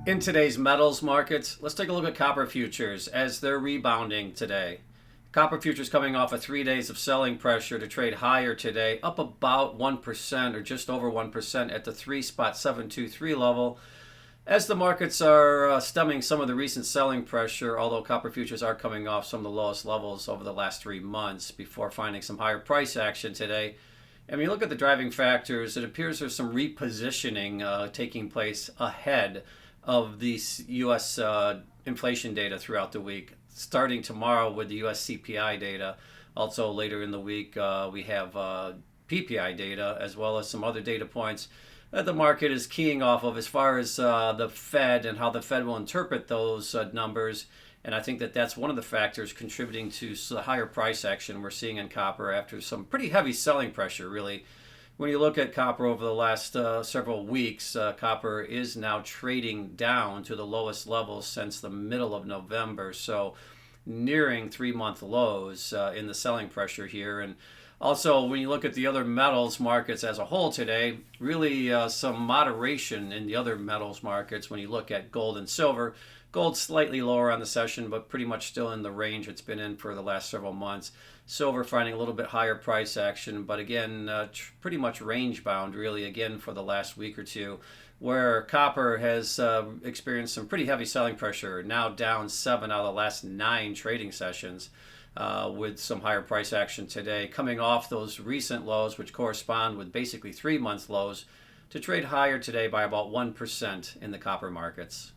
In today's metals markets, let's take a look at copper futures as they're rebounding today. Copper futures coming off of 3 days of selling pressure to trade higher today, up about 1% or just over 1% at the 3.723 level. As the markets are stemming some of the recent selling pressure, although copper futures are coming off some of the lowest levels over the last 3 months before finding some higher price action today. And when you look at the driving factors, it appears there's some repositioning taking place ahead of the U.S. Inflation data throughout the week, starting tomorrow with the U.S. CPI data. Also later in the week, we have PPI data, as well as some other data points that the market is keying off of as far as the Fed and how the Fed will interpret those numbers. And I think that that's one of the factors contributing to the higher price action we're seeing in copper after some pretty heavy selling pressure, really. When you look at copper over the last several weeks, copper is now trading down to the lowest levels since the middle of November. So nearing 3-month lows in the selling pressure here. And also, when you look at the other metals markets as a whole today, really some moderation in the other metals markets when you look at gold and silver. Gold slightly lower on the session, but pretty much still in the range it's been in for the last several months. Silver finding a little bit higher price action, but again, pretty much range bound really again for the last week or two, where copper has experienced some pretty heavy selling pressure, now down 7 out of the last 9 trading sessions. With some higher price action today, coming off those recent lows, which correspond with basically 3-month lows, to trade higher today by about 1% in the copper markets.